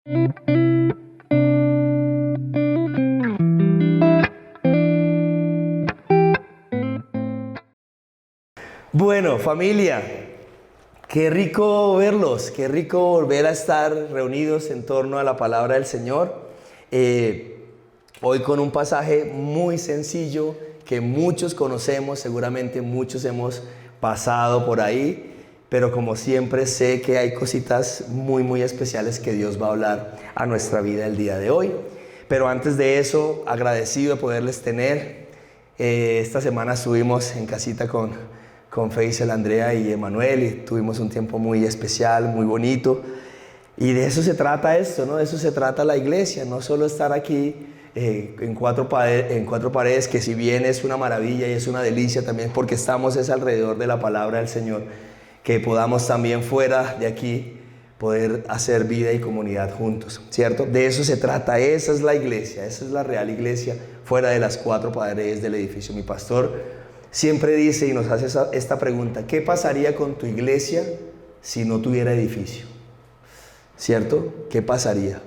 Bueno, familia, qué rico verlos, qué rico volver a estar reunidos en torno a la palabra del Señor. Hoy con un pasaje muy sencillo que muchos conocemos, seguramente muchos hemos pasado por ahí, pero como siempre sé que hay cositas muy especiales que Dios va a hablar a nuestra vida el día de hoy. Pero antes de eso, agradecido de poderles tener. Esta semana estuvimos en casita con Feisel, Andrea y Emanuel, y tuvimos un tiempo muy especial, muy bonito. Y de eso se trata esto, ¿no? De eso se trata la iglesia, no solo estar aquí en cuatro paredes, que si bien es una maravilla y es una delicia también, porque estamos es alrededor de la palabra del Señor, que podamos también fuera de aquí poder hacer vida y comunidad juntos, ¿cierto? De eso se trata, esa es la iglesia, esa es la real iglesia, fuera de las cuatro paredes del edificio. Mi pastor siempre dice y nos hace esta pregunta: ¿qué pasaría con tu iglesia si no tuviera edificio? ¿Cierto? ¿Qué pasaría?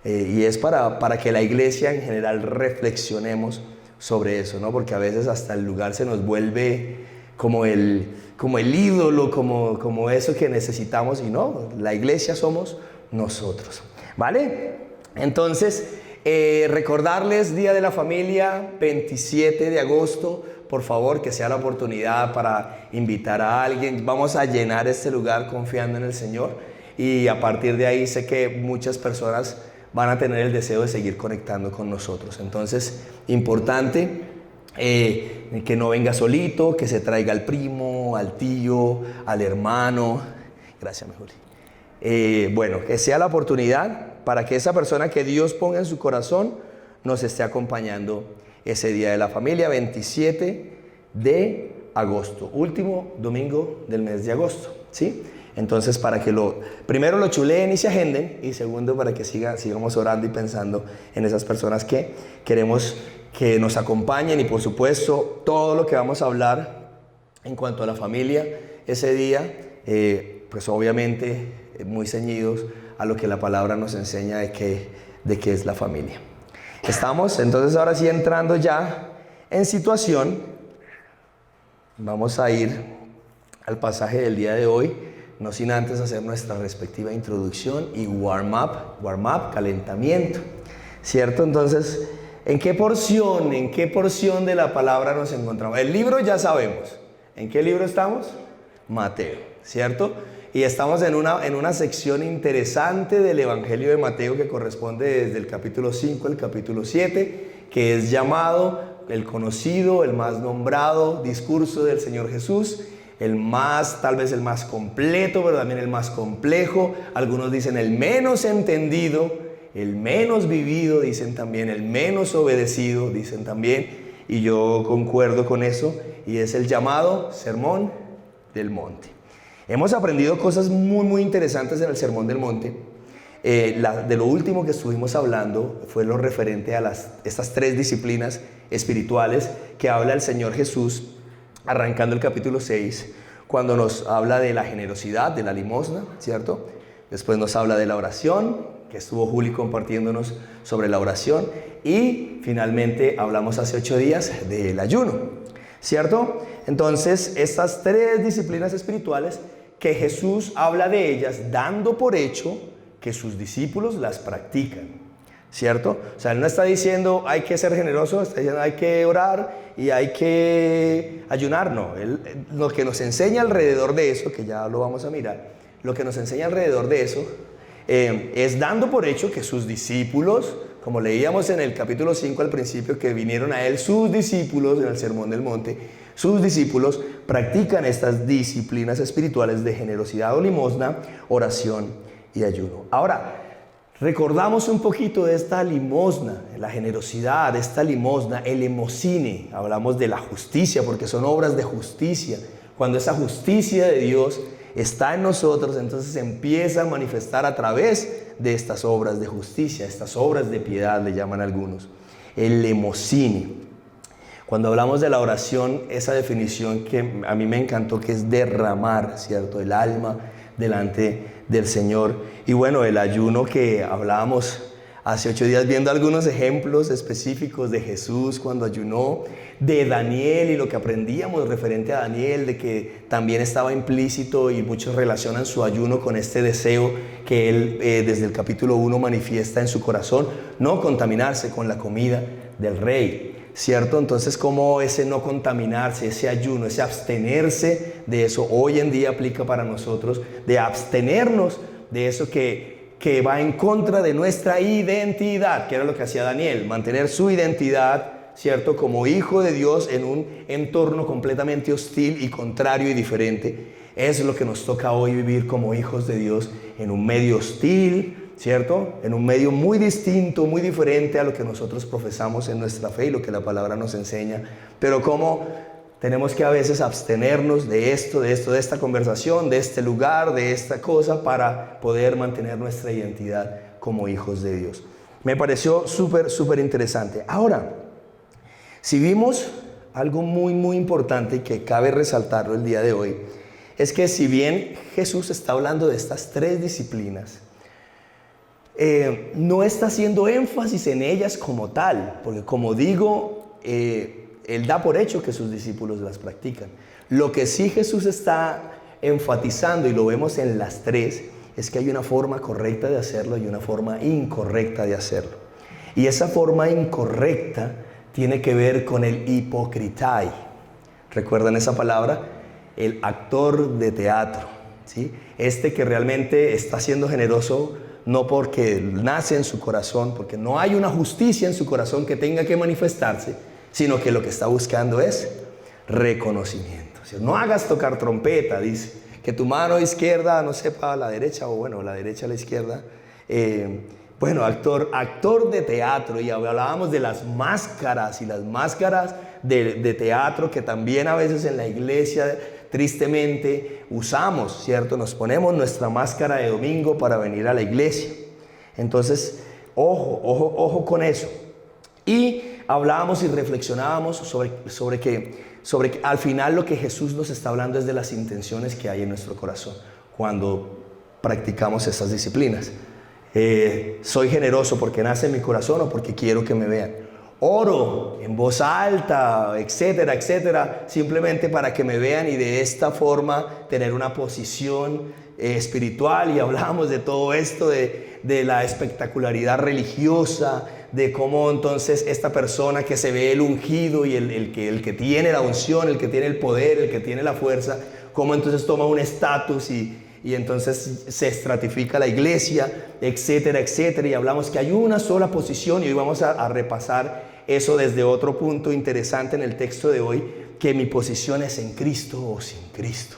Y es para que la iglesia en general reflexionemos sobre eso, ¿no? Porque a veces hasta el lugar se nos vuelve como el ídolo, como eso que necesitamos, y no, la iglesia somos nosotros, ¿vale? Entonces, recordarles, Día de la Familia, 27 de agosto, por favor, que sea la oportunidad para invitar a alguien. Vamos a llenar este lugar confiando en el Señor, y a partir de ahí sé que muchas personas van a tener el deseo de seguir conectando con nosotros. Entonces, importante que no venga solito, que se traiga al primo, al tío, al hermano. Gracias, mi Juli. Bueno, que sea la oportunidad para que esa persona que Dios ponga en su corazón nos esté acompañando ese Día de la Familia, 27 de agosto, último domingo del mes de agosto, ¿sí? Entonces, para que primero lo chuleen y se agenden, y segundo, para que sigamos orando y pensando en esas personas que queremos que nos acompañen, y por supuesto, todo lo que vamos a hablar en cuanto a la familia ese día, pues obviamente muy ceñidos a lo que la palabra nos enseña de qué es la familia. ¿Estamos? Entonces, ahora sí, entrando ya en situación, vamos a ir al pasaje del día de hoy, no sin antes hacer nuestra respectiva introducción y warm up, calentamiento, ¿cierto? Entonces, ¿en qué porción de la palabra nos encontramos? El libro ya sabemos. ¿En qué libro estamos? Mateo, ¿cierto? Y estamos en una sección interesante del Evangelio de Mateo que corresponde desde el capítulo 5 al capítulo 7, que es llamado el conocido, el más nombrado discurso del Señor Jesús, tal vez el más completo, pero también el más complejo. Algunos dicen el menos entendido, el menos vivido, dicen también, el menos obedecido, dicen también, y yo concuerdo con eso, y es el llamado Sermón del Monte. Hemos aprendido cosas muy interesantes en el Sermón del Monte. De lo último que estuvimos hablando fue lo referente a estas tres disciplinas espirituales que habla el Señor Jesús, arrancando el capítulo 6, cuando nos habla de la generosidad, de la limosna, ¿cierto? Después nos habla de la oración, que estuvo Juli compartiéndonos sobre la oración, y finalmente hablamos hace 8 días del ayuno, ¿cierto? Entonces, estas tres disciplinas espirituales que Jesús habla de ellas, dando por hecho que sus discípulos las practican, ¿cierto? O sea, Él no está diciendo hay que ser generoso, está diciendo hay que orar y hay que ayunar, no. Lo que nos enseña alrededor de eso, que ya lo vamos a mirar, lo que nos enseña alrededor de eso es dando por hecho que sus discípulos, como leíamos en el capítulo 5 al principio, que vinieron a Él sus discípulos en el Sermón del Monte, sus discípulos practican estas disciplinas espirituales de generosidad o limosna, oración y ayuno. Ahora, recordamos un poquito de esta limosna, la generosidad, de esta limosna, el emocine. Hablamos de la justicia, porque son obras de justicia. Cuando esa justicia de Dios está en nosotros, entonces se empieza a manifestar a través de estas obras de justicia, estas obras de piedad, le llaman algunos. El emocine. Cuando hablamos de la oración, esa definición que a mí me encantó, que es derramar, ¿cierto?, el alma delante del Señor. Y bueno, el ayuno que hablábamos hace 8 días, viendo algunos ejemplos específicos de Jesús cuando ayunó, de Daniel y lo que aprendíamos referente a Daniel, de que también estaba implícito y muchos relacionan su ayuno con este deseo que él desde el capítulo 1 manifiesta en su corazón, no contaminarse con la comida del rey, ¿cierto? Entonces, como ese no contaminarse, ese ayuno, ese abstenerse de eso, hoy en día aplica para nosotros, de abstenernos de eso que va en contra de nuestra identidad, que era lo que hacía Daniel, mantener su identidad, ¿cierto? Como hijo de Dios en un entorno completamente hostil y contrario y diferente. Es lo que nos toca hoy vivir como hijos de Dios en un medio hostil, ¿cierto? En un medio muy distinto, muy diferente a lo que nosotros profesamos en nuestra fe y lo que la palabra nos enseña. Pero como tenemos que a veces abstenernos de esto, de esta conversación, de este lugar, de esta cosa, para poder mantener nuestra identidad como hijos de Dios. Me pareció súper interesante. Ahora, si vimos algo muy importante que cabe resaltarlo el día de hoy, es que si bien Jesús está hablando de estas 3 disciplinas, no está haciendo énfasis en ellas como tal, porque como digo, Él da por hecho que sus discípulos las practican. Lo que sí Jesús está enfatizando, y lo vemos en las 3, es que hay una forma correcta de hacerlo y una forma incorrecta de hacerlo. Y esa forma incorrecta tiene que ver con el hipocritai. ¿Recuerdan esa palabra? El actor de teatro, ¿sí? Este que realmente está siendo generoso no porque nace en su corazón, porque no hay una justicia en su corazón que tenga que manifestarse, sino que lo que está buscando es reconocimiento. O sea, no hagas tocar trompeta, dice, que tu mano izquierda no sepa a la derecha, o bueno, la derecha a la izquierda. Bueno, actor de teatro, y hablábamos de las máscaras, y las máscaras de teatro que también a veces en la iglesia tristemente usamos, ¿cierto? Nos ponemos nuestra máscara de domingo para venir a la iglesia. Entonces, ojo con eso. Y hablábamos y reflexionábamos sobre que al final lo que Jesús nos está hablando es de las intenciones que hay en nuestro corazón cuando practicamos estas disciplinas. Soy generoso porque nace en mi corazón o porque quiero que me vean. Oro en voz alta, etcétera, simplemente para que me vean y de esta forma tener una posición espiritual. Y hablamos de todo esto, de la espectacularidad religiosa, de cómo entonces esta persona que se ve el ungido y el que tiene la unción, el que tiene el poder, el que tiene la fuerza, cómo entonces toma un estatus y entonces se estratifica la iglesia, etcétera. Y hablamos que hay una sola posición, y hoy vamos a repasar eso desde otro punto interesante en el texto de hoy, que mi posición es en Cristo o sin Cristo,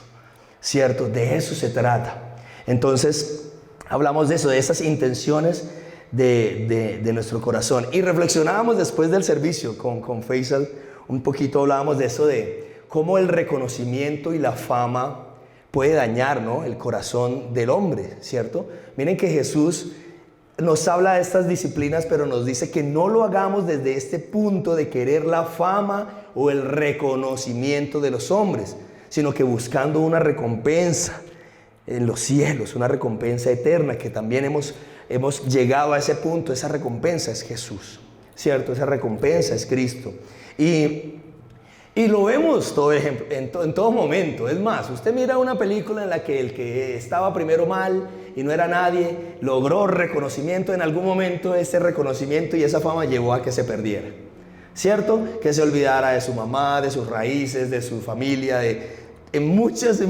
¿cierto? De eso se trata. Entonces hablamos de eso, de esas intenciones de nuestro corazón, y reflexionábamos después del servicio con Faisal un poquito, hablábamos de eso, de cómo el reconocimiento y la fama puede dañar, ¿no?, el corazón del hombre, ¿cierto? Miren que Jesús nos habla de estas disciplinas, pero nos dice que no lo hagamos desde este punto de querer la fama o el reconocimiento de los hombres, sino que buscando una recompensa en los cielos, una recompensa eterna, que también hemos llegado a ese punto. Esa recompensa es Jesús, ¿cierto? Esa recompensa es Cristo. Y lo vemos en todo momento. Es más, usted mira una película en la que el que estaba primero mal y no era nadie, logró reconocimiento. En algún momento ese reconocimiento y esa fama llevó a que se perdiera, ¿cierto? Que se olvidara de su mamá, de sus raíces, de su familia, en muchas.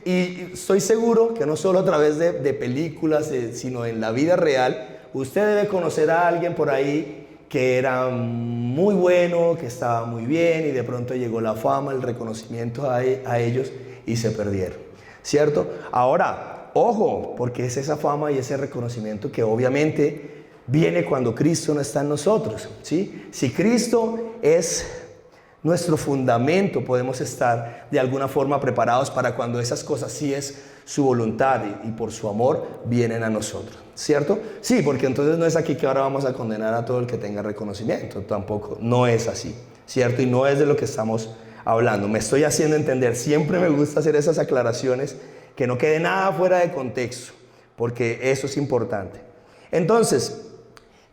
Y estoy seguro que no solo a través de películas, sino en la vida real, usted debe conocer a alguien por ahí que era muy bueno, que estaba muy bien, y de pronto llegó la fama, el reconocimiento a ellos, y se perdieron, ¿cierto? Ahora, ojo, porque es esa fama y ese reconocimiento que obviamente viene cuando Cristo no está en nosotros, ¿sí? Si Cristo es nuestro fundamento, podemos estar de alguna forma preparados para cuando esas cosas, sí es su voluntad y por su amor, vienen a nosotros, ¿cierto? Sí, porque entonces no es aquí que ahora vamos a condenar a todo el que tenga reconocimiento, tampoco, no es así, ¿cierto? Y no es de lo que estamos hablando. Me estoy haciendo entender, siempre me gusta hacer esas aclaraciones que no quede nada fuera de contexto, porque eso es importante. Entonces,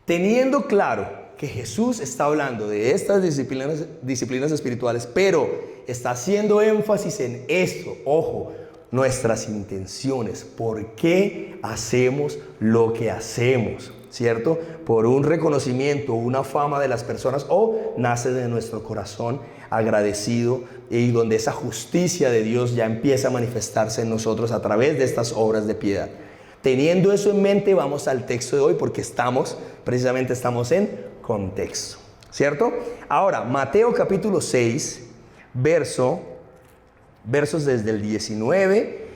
teniendo claro que Jesús está hablando de estas disciplinas espirituales, pero está haciendo énfasis en esto, ojo, nuestras intenciones, por qué hacemos lo que hacemos, ¿cierto? Por un reconocimiento, una fama de las personas, o nace de nuestro corazón agradecido y donde esa justicia de Dios ya empieza a manifestarse en nosotros a través de estas obras de piedad. Teniendo eso en mente, vamos al texto de hoy porque precisamente estamos en contexto, ¿cierto? Ahora, Mateo capítulo 6, versos desde el 19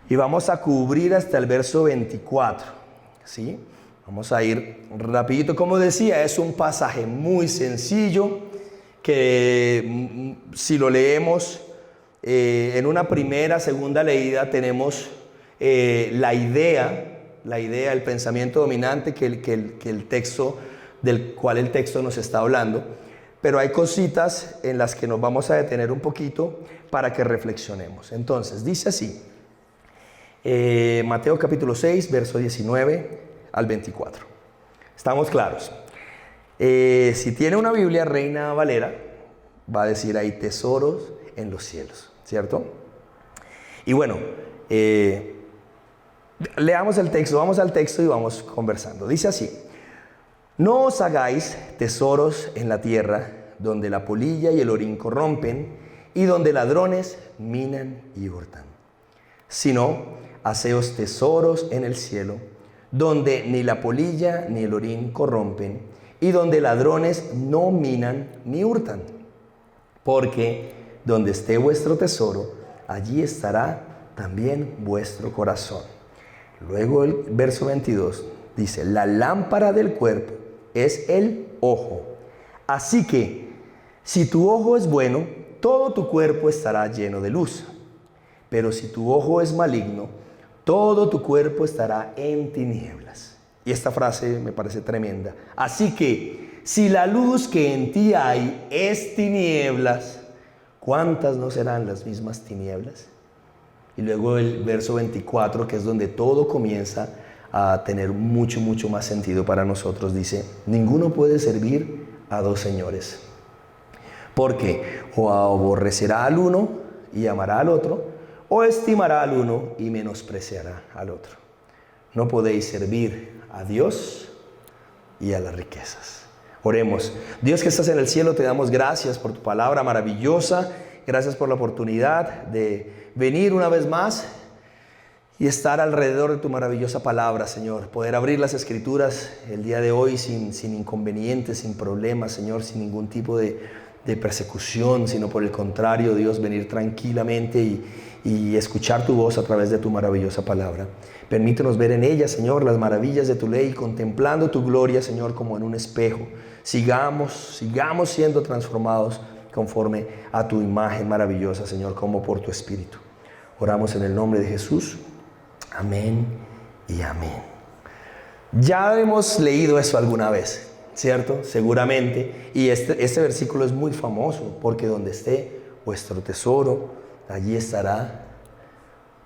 y vamos a cubrir hasta el verso 24, ¿sí? Vamos a ir rapidito. Como decía, es un pasaje muy sencillo que si lo leemos en una primera, segunda leída tenemos la idea, el pensamiento dominante que el texto, del cual el texto nos está hablando, pero hay cositas en las que nos vamos a detener un poquito para que reflexionemos. Entonces, dice así, Mateo capítulo 6, verso 19 al 24. ¿Estamos claros? Si tiene una Biblia Reina Valera, va a decir ahí tesoros en los cielos, ¿cierto? Y bueno, leamos el texto, vamos al texto y vamos conversando. Dice así: no os hagáis tesoros en la tierra, donde la polilla y el orín corrompen, y donde ladrones minan y hurtan. Sino, haceos tesoros en el cielo, donde ni la polilla ni el orín corrompen, y donde ladrones no minan ni hurtan. Porque donde esté vuestro tesoro, allí estará también vuestro corazón. Luego el verso 22 dice: la lámpara del cuerpo es el ojo. Así que, si tu ojo es bueno, todo tu cuerpo estará lleno de luz. Pero si tu ojo es maligno, todo tu cuerpo estará en tinieblas. Y esta frase me parece tremenda. Así que, si la luz que en ti hay es tinieblas, ¿cuántas no serán las mismas tinieblas? Y luego el verso 24, que es donde todo comienza a tener mucho más sentido para nosotros, dice: ninguno puede servir a dos señores, porque o aborrecerá al uno y amará al otro, o estimará al uno y menospreciará al otro. No podéis servir a Dios y a las riquezas. Oremos. Dios que estás en el cielo, te damos gracias por tu palabra maravillosa. Gracias por la oportunidad de venir una vez más y estar alrededor de tu maravillosa palabra, Señor. Poder abrir las Escrituras el día de hoy sin inconvenientes, sin problemas, Señor, sin ningún tipo de persecución, sino por el contrario, Dios, venir tranquilamente y escuchar tu voz a través de tu maravillosa palabra. Permítenos ver en ella, Señor, las maravillas de tu ley, contemplando tu gloria, Señor, como en un espejo. Sigamos siendo transformados conforme a tu imagen maravillosa, Señor, como por tu Espíritu. Oramos en el nombre de Jesús. Amén y amén. Ya hemos leído eso alguna vez, ¿cierto? Seguramente. Y este versículo es muy famoso, porque donde esté vuestro tesoro, allí estará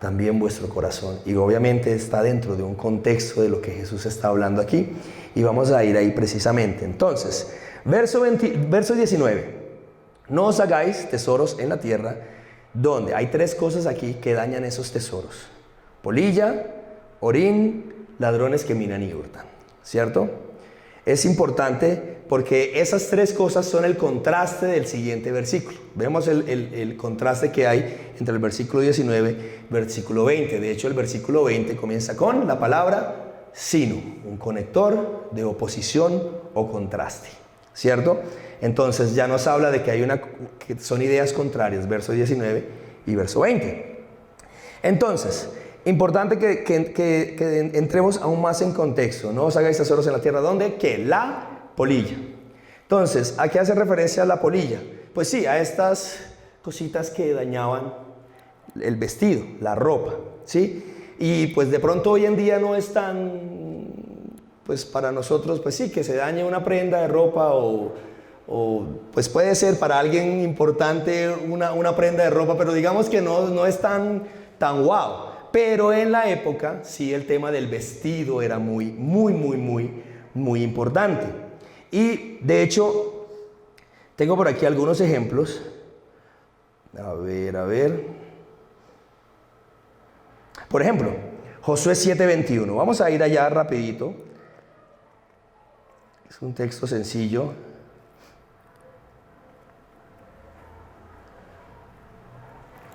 también vuestro corazón. Y obviamente está dentro de un contexto de lo que Jesús está hablando aquí. Y vamos a ir ahí precisamente. Entonces, verso 19. No os hagáis tesoros en la tierra, donde hay tres cosas aquí que dañan esos tesoros: polilla, orín, ladrones que minan y hurtan, ¿cierto? Es importante porque esas tres cosas son el contraste del siguiente versículo. Vemos el contraste que hay entre el versículo 19 y versículo 20. De hecho, el versículo 20 comienza con la palabra sino, un conector de oposición o contraste, ¿cierto? Entonces ya nos habla de que son ideas contrarias, verso 19 y verso 20. Entonces, importante que entremos aún más en contexto. No os hagáis tesoros en la tierra, ¿dónde? ¿Qué? La polilla. Entonces, ¿a qué hace referencia la polilla? Pues sí, a estas cositas que dañaban el vestido, la ropa, ¿sí? Y pues de pronto hoy en día no es tan, pues para nosotros, pues sí, que se dañe una prenda de ropa o pues puede ser para alguien importante una prenda de ropa, pero digamos que no es tan wow. pero en la época sí el tema del vestido era muy importante. Y de hecho, tengo por aquí algunos ejemplos. A ver. Por ejemplo, Josué 7:21. Vamos a ir allá rapidito. Es un texto sencillo.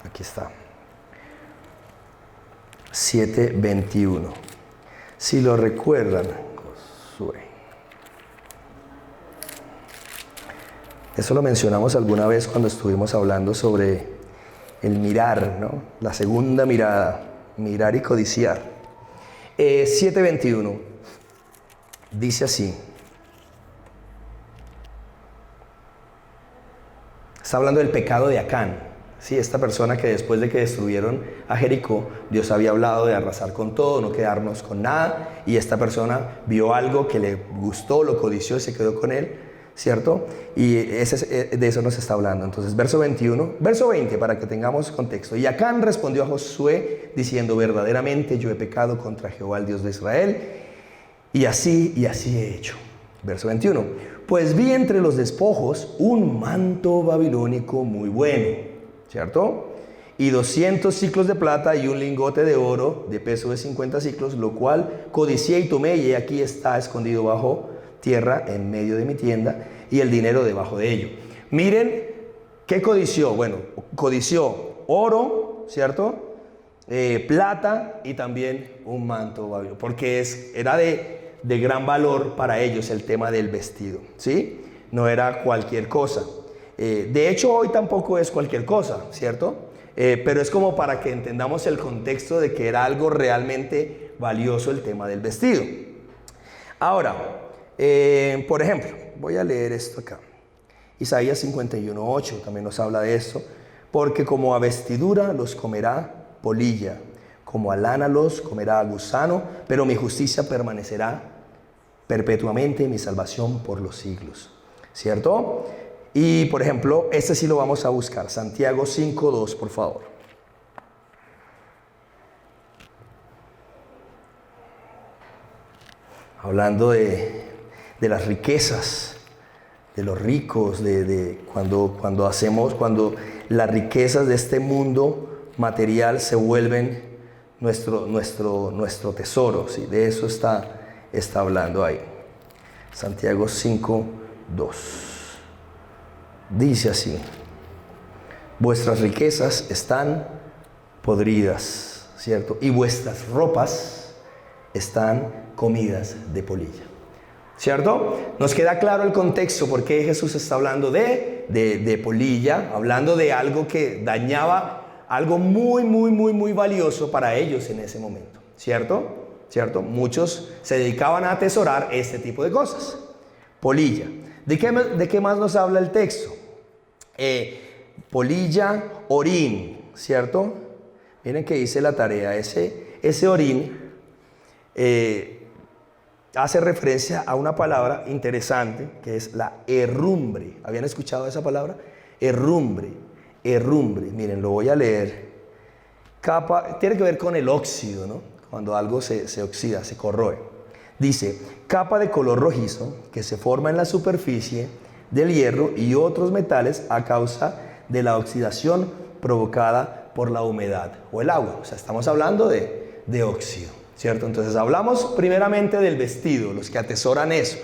Aquí está. 7:21. Si lo recuerdan, Josué. Eso lo mencionamos alguna vez cuando estuvimos hablando sobre el mirar, ¿no? La segunda mirada, mirar y codiciar. 7:21 dice así. Está hablando del pecado de Acán. Sí, esta persona que después de que destruyeron a Jericó, Dios había hablado de arrasar con todo, no quedarnos con nada, y esta persona vio algo que le gustó, lo codició y se quedó con él, ¿cierto? Y de eso nos está hablando. Entonces, verso 20, para que tengamos contexto. Y Acán respondió a Josué diciendo: verdaderamente yo he pecado contra Jehová, el Dios de Israel, y así he hecho. Verso 21. Pues vi entre los despojos un manto babilónico muy bueno, ¿cierto? Y 200 siclos de plata y un lingote de oro de peso de 50 siclos, lo cual codicié y tomé, y aquí está escondido bajo tierra en medio de mi tienda, y el dinero debajo de ello. Miren, ¿qué codició? Bueno, codició oro, ¿cierto? Plata y también un manto babilónico, porque era de gran valor para ellos el tema del vestido, ¿sí? No era cualquier cosa. De hecho, hoy tampoco es cualquier cosa, ¿cierto? Pero es como para que entendamos el contexto de que era algo realmente valioso el tema del vestido. Ahora, por ejemplo, voy a leer esto acá. Isaías 51:8 también nos habla de esto. Porque como a vestidura los comerá polilla, como a lana los comerá gusano, pero mi justicia permanecerá perpetuamente, mi salvación por los siglos, ¿cierto? Y por ejemplo, este sí lo vamos a buscar, Santiago 5:2, por favor. Hablando de las riquezas, de los ricos, de cuando las riquezas de este mundo material se vuelven nuestro tesoro, ¿sí? De eso está hablando ahí. Santiago 5:2. Dice así: vuestras riquezas están podridas, ¿cierto? Y vuestras ropas están comidas de polilla, ¿cierto? Nos queda claro el contexto por qué Jesús está hablando de polilla, hablando de algo que dañaba, algo muy valioso para ellos en ese momento, ¿cierto? Muchos se dedicaban a atesorar este tipo de cosas. Polilla. ¿De qué más nos habla el texto? Polilla, orín, ¿cierto? Miren que dice la tarea. Ese orín hace referencia a una palabra interesante que es la herrumbre. ¿Habían escuchado esa palabra? Herrumbre. Miren, lo voy a leer. Tiene que ver con el óxido, ¿no? Cuando algo se oxida, se corroe. Dice: capa de color rojizo que se forma en la superficie del hierro y otros metales a causa de la oxidación provocada por la humedad o el agua. O sea, estamos hablando de óxido, ¿cierto? Entonces hablamos primeramente del vestido, los que atesoran eso.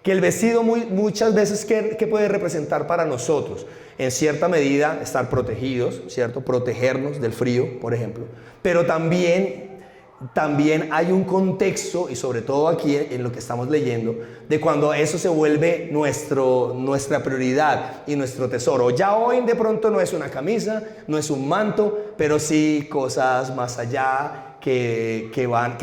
Que el vestido muchas veces, ¿qué puede representar para nosotros? En cierta medida estar protegidos, ¿cierto? Protegernos del frío, por ejemplo. Pero también hay un contexto, y sobre todo aquí en lo que estamos leyendo, de cuando eso se vuelve nuestra prioridad y nuestro tesoro. Ya hoy de pronto no es una camisa, no es un manto, pero sí cosas más allá que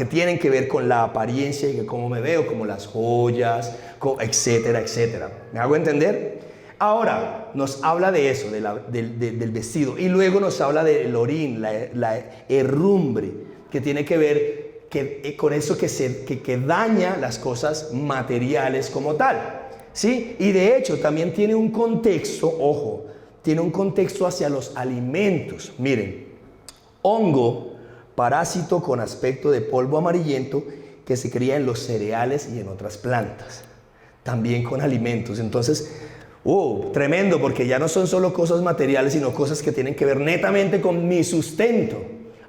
tienen que ver con la apariencia y que cómo me veo, como las joyas, etcétera. ¿Me hago entender? Ahora nos habla de eso, del vestido, y luego nos habla del orín, la herrumbre, que tiene que ver con eso que daña las cosas materiales como tal, ¿sí? Y de hecho también tiene un contexto, ojo, tiene un contexto hacia los alimentos. Miren, hongo parásito con aspecto de polvo amarillento que se cría en los cereales y en otras plantas, también con alimentos. Entonces, tremendo, porque ya no son solo cosas materiales, sino cosas que tienen que ver netamente con mi sustento,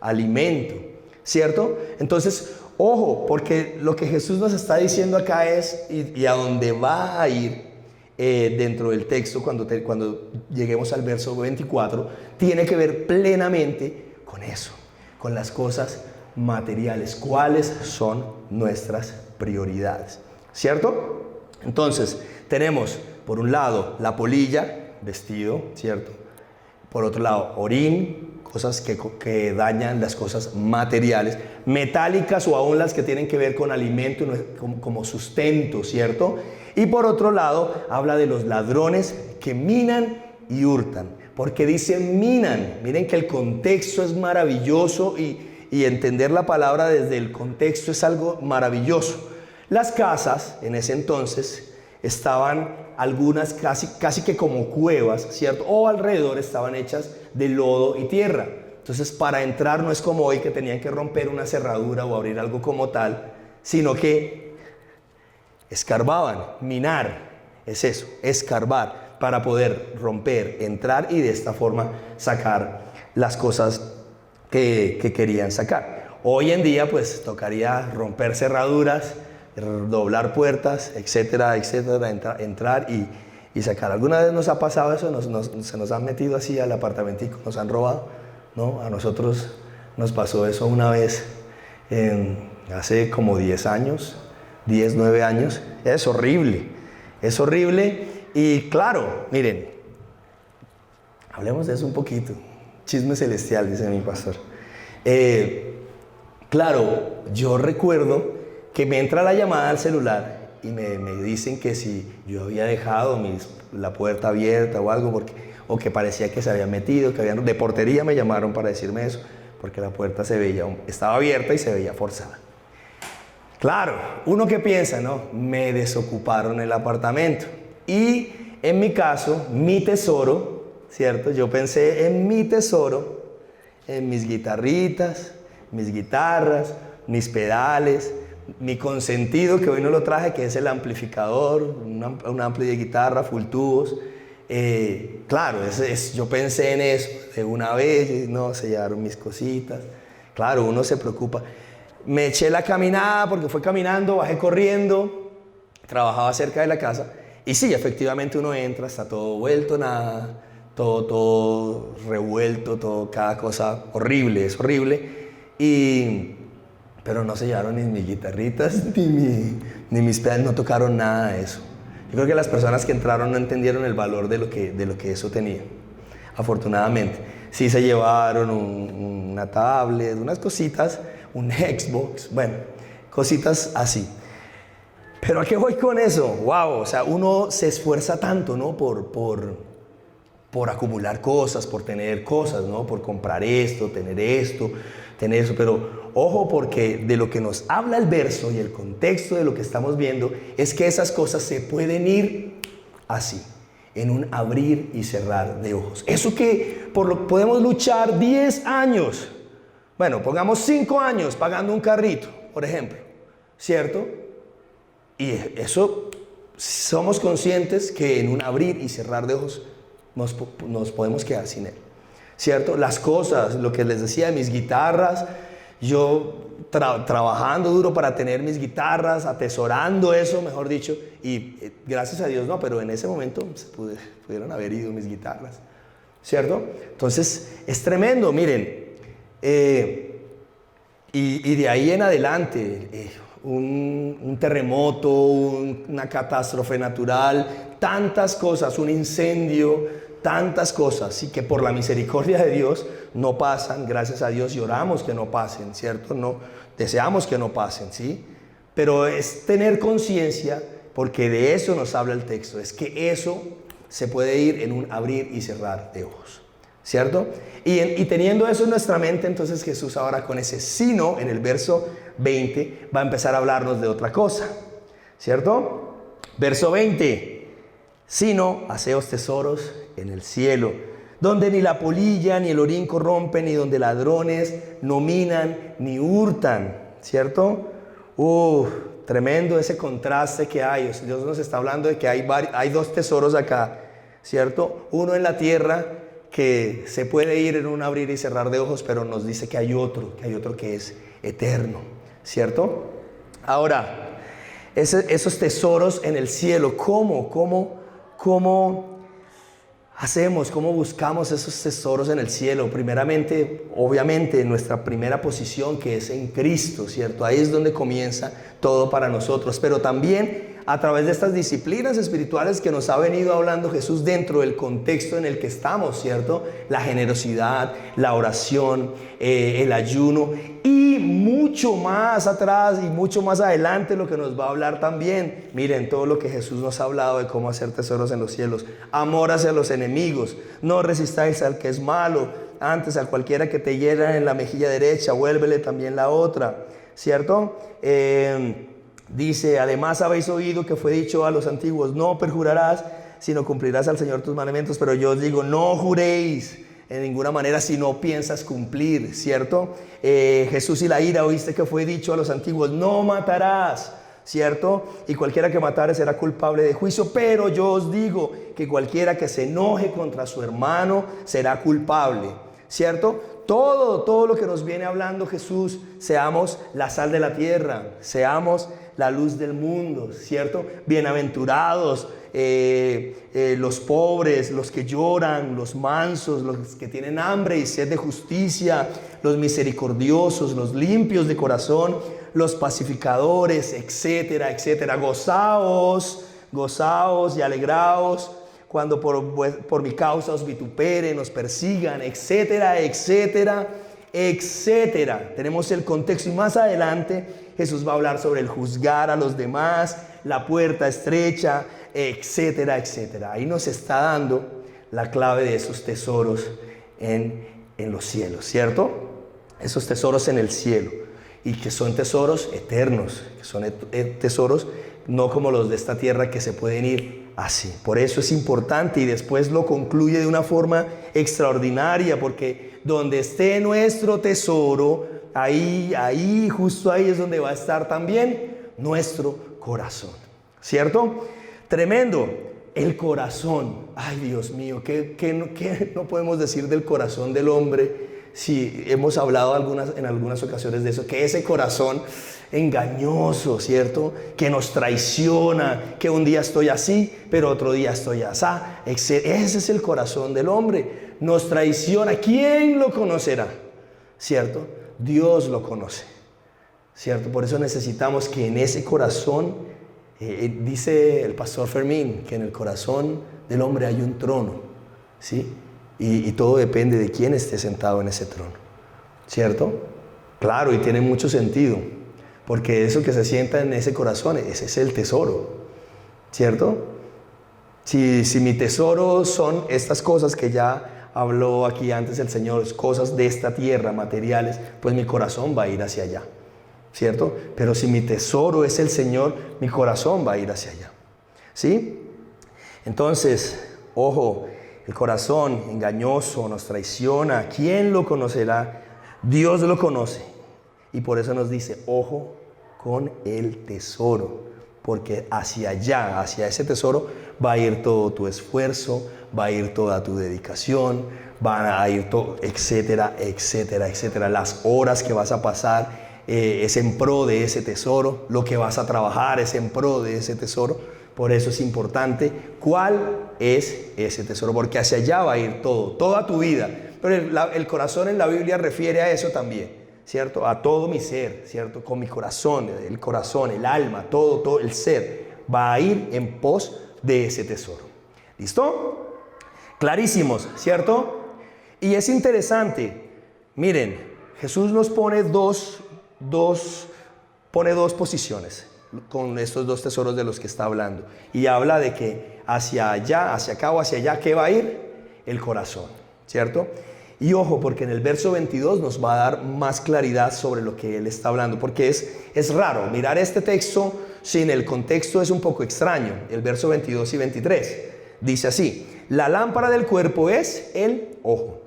alimento, ¿cierto? Entonces, ojo, porque lo que Jesús nos está diciendo acá es, y a dónde va a ir dentro del texto cuando lleguemos al verso 24, tiene que ver plenamente con eso, con las cosas materiales. ¿Cuáles son nuestras prioridades? ¿Cierto? Entonces, tenemos por un lado la polilla, vestido, ¿cierto? Por otro lado, orín, cosas que dañan las cosas materiales, metálicas o aún las que tienen que ver con alimento como sustento, ¿cierto? Y por otro lado, habla de los ladrones que minan y hurtan. Porque dice minan. Miren que el contexto es maravilloso y entender la palabra desde el contexto es algo maravilloso. Las casas en ese entonces estaban algunas casi que como cuevas, ¿cierto? O alrededor estaban hechas de lodo y tierra. Entonces, para entrar no es como hoy que tenían que romper una cerradura o abrir algo como tal, sino que escarbaban. Minar es eso, escarbar, para poder romper, entrar y de esta forma sacar las cosas que querían sacar. Hoy en día pues tocaría romper cerraduras, doblar puertas, etcétera, etcétera, entrar y sacar. ¿Alguna vez nos ha pasado eso? Se nos han metido así al apartamentico, nos han robado, ¿no? A nosotros nos pasó eso una vez, hace como 10 años, 10, 9 años. Es horrible y claro, miren, hablemos de eso un poquito. Chisme celestial, dice mi pastor. Claro, yo recuerdo que me entra la llamada al celular y me dicen que si yo había dejado la puerta abierta o algo, o que parecía que se había metido, de portería me llamaron para decirme eso, porque la puerta estaba abierta y se veía forzada. Claro, uno que piensa, ¿no? Me desocuparon el apartamento. Y en mi caso, mi tesoro, ¿cierto? Yo pensé en mi tesoro, en mis guitarritas, mis guitarras, mis pedales, mi consentido, que hoy no lo traje, que es el amplificador, un ampli de guitarra, full tubos. Claro, yo pensé en eso de una vez, no, se llevaron mis cositas. Claro, uno se preocupa. Me eché la caminada porque fue caminando, bajé corriendo, trabajaba cerca de la casa. Y sí, efectivamente uno entra, está todo vuelto, nada, todo revuelto, cada cosa horrible, es horrible. Pero no se llevaron ni mis guitarritas, ni mis pedales, no tocaron nada de eso. Yo creo que las personas que entraron no entendieron el valor de lo que eso tenía, afortunadamente. Sí se llevaron una tablet, unas cositas, un Xbox, bueno, cositas así. Pero ¿a qué voy con eso? Wow, o sea, uno se esfuerza tanto, ¿no? Por acumular cosas, por tener cosas, ¿no? Por comprar esto, tener eso. Pero ojo, porque de lo que nos habla el verso y el contexto de lo que estamos viendo es que esas cosas se pueden ir así, en un abrir y cerrar de ojos. Eso que podemos luchar 10 años, bueno, pongamos 5 años pagando un carrito, por ejemplo, ¿cierto? Y eso somos conscientes que en un abrir y cerrar de ojos nos podemos quedar sin él, ¿cierto? Las cosas, lo que les decía de mis guitarras, yo trabajando duro para tener mis guitarras, atesorando eso, mejor dicho, y gracias a Dios no, pero en ese momento pudieron haber ido mis guitarras, ¿cierto? Entonces es tremendo, miren, y de ahí en adelante, un terremoto, una catástrofe natural, tantas cosas, un incendio, tantas cosas, y que por la misericordia de Dios no pasan, gracias a Dios, y oramos que no pasen, ¿cierto? No, deseamos que no pasen, ¿sí? Pero es tener conciencia, porque de eso nos habla el texto, es que eso se puede ir en un abrir y cerrar de ojos, ¿cierto? Y teniendo eso en nuestra mente, entonces Jesús ahora con ese sino, en el verso 20, va a empezar a hablarnos de otra cosa, ¿cierto? Verso 20, sino, haceos tesoros en el cielo, donde ni la polilla ni el orín corrompen, ni donde ladrones no minan ni hurtan, ¿cierto? Tremendo ese contraste que hay. Dios nos está hablando de que hay dos tesoros acá, ¿cierto? Uno en la tierra que se puede ir en un abrir y cerrar de ojos, pero nos dice que hay otro que es eterno, ¿cierto? Ahora, esos tesoros en el cielo, ¿cómo hacemos? ¿Cómo buscamos esos tesoros en el cielo? Primeramente, obviamente, en nuestra primera posición, que es en Cristo, ¿cierto? Ahí es donde comienza todo para nosotros, pero también a través de estas disciplinas espirituales que nos ha venido hablando Jesús dentro del contexto en el que estamos, ¿cierto? La generosidad, la oración, el ayuno y mucho más atrás y mucho más adelante lo que nos va a hablar también. Miren todo lo que Jesús nos ha hablado de cómo hacer tesoros en los cielos. Amor hacia los enemigos, no resistáis al que es malo, antes a cualquiera que te hiera en la mejilla derecha, vuélvele también la otra, ¿cierto? Dice, además habéis oído que fue dicho a los antiguos, no perjurarás, sino cumplirás al Señor tus mandamientos, pero yo os digo, no juréis en ninguna manera si no piensas cumplir, ¿cierto? Jesús y la ira, oíste que fue dicho a los antiguos, no matarás, ¿cierto? Y cualquiera que matare será culpable de juicio, pero yo os digo que cualquiera que se enoje contra su hermano será culpable, ¿cierto? Todo lo que nos viene hablando Jesús, seamos la sal de la tierra, seamos la luz del mundo, ¿cierto? Bienaventurados los pobres, los que lloran, los mansos, los que tienen hambre y sed de justicia, los misericordiosos, los limpios de corazón, los pacificadores, etcétera, etcétera. Gozaos y alegraos cuando por mi causa os vituperen, os persigan, etcétera, etcétera, etcétera. Tenemos el contexto y más adelante Jesús va a hablar sobre el juzgar a los demás, la puerta estrecha, etcétera, etcétera. Ahí nos está dando la clave de esos tesoros en los cielos, ¿cierto? Esos tesoros en el cielo, y que son tesoros eternos, que son tesoros no como los de esta tierra que se pueden ir así. Por eso es importante, y después lo concluye de una forma extraordinaria, porque donde esté nuestro tesoro, ahí, justo ahí es donde va a estar también nuestro corazón, ¿cierto? Tremendo, el corazón. Ay, Dios mío, ¿qué no podemos decir del corazón del hombre? Sí, hemos hablado en algunas ocasiones de eso, que ese corazón engañoso, ¿cierto? Que nos traiciona, que un día estoy así, pero otro día estoy así, ese es el corazón del hombre, nos traiciona. ¿Quién lo conocerá? ¿Cierto? Dios lo conoce, ¿cierto? Por eso necesitamos que en ese corazón, dice el pastor Fermín, que en el corazón del hombre hay un trono, ¿sí? Y todo depende de quién esté sentado en ese trono, ¿cierto? Claro, y tiene mucho sentido, porque eso que se sienta en ese corazón, ese es el tesoro, ¿cierto? Si mi tesoro son estas cosas que ya habló aquí antes el Señor, cosas de esta tierra, materiales, pues mi corazón va a ir hacia allá, ¿cierto? Pero si mi tesoro es el Señor, mi corazón va a ir hacia allá, ¿sí? Entonces, ojo, el corazón engañoso nos traiciona. ¿Quién lo conocerá? Dios lo conoce. Y por eso nos dice, ojo con el tesoro, porque hacia allá, hacia ese tesoro, va a ir todo tu esfuerzo, va a ir toda tu dedicación, van a ir todo, etcétera, etcétera, etcétera. Las horas que vas a pasar es en pro de ese tesoro, lo que vas a trabajar es en pro de ese tesoro. Por eso es importante cuál es ese tesoro, porque hacia allá va a ir todo, toda tu vida. Pero el corazón en la Biblia refiere a eso también, ¿cierto? A todo mi ser, ¿cierto? Con mi corazón, el alma, todo el ser va a ir en pos de ese tesoro. ¿Listo? Clarísimos, ¿cierto? Y es interesante, miren, Jesús nos pone dos posiciones con estos dos tesoros de los que está hablando, y habla de que hacia allá, hacia acá o hacia allá, ¿qué va a ir? El corazón, ¿cierto? Y ojo, porque en el verso 22 nos va a dar más claridad sobre lo que él está hablando, porque es raro mirar este texto sin el contexto, es un poco extraño. El verso 22 y 23 dice así: La lámpara del cuerpo es el ojo.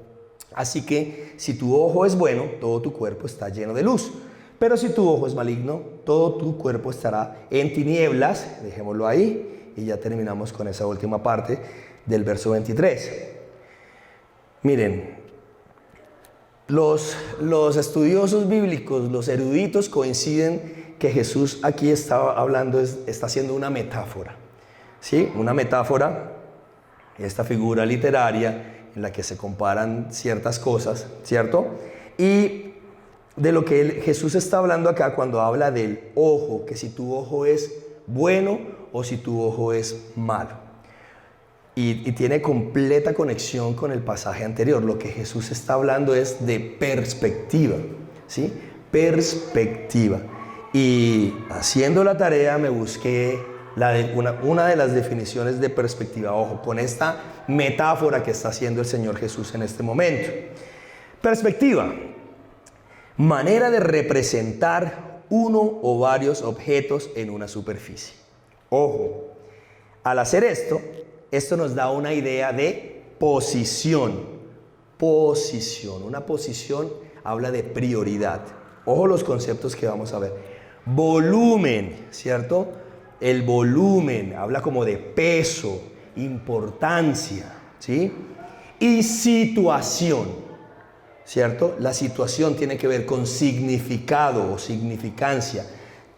Así que si tu ojo es bueno, todo tu cuerpo está lleno de luz. Pero si tu ojo es maligno, todo tu cuerpo estará en tinieblas. Dejémoslo ahí y ya terminamos con esa última parte del verso 23. Miren, los estudiosos bíblicos, los eruditos coinciden que Jesús aquí está hablando, está haciendo una metáfora. ¿Sí? Una metáfora, esta figura literaria en la que se comparan ciertas cosas, ¿cierto? Y de lo que Jesús está hablando acá cuando habla del ojo, que si tu ojo es bueno o si tu ojo es malo. Y tiene completa conexión con el pasaje anterior. Lo que Jesús está hablando es de perspectiva, ¿sí? Perspectiva. Y haciendo la tarea me busqué una de las definiciones de perspectiva. Ojo, con esta metáfora que está haciendo el Señor Jesús en este momento. Perspectiva. Manera de representar uno o varios objetos en una superficie. Ojo, al hacer esto nos da una idea de posición. Posición. Una posición habla de prioridad. Ojo los conceptos que vamos a ver. Volumen, ¿cierto? El volumen habla como de peso, importancia, ¿sí? Y situación, ¿cierto? La situación tiene que ver con significado o significancia.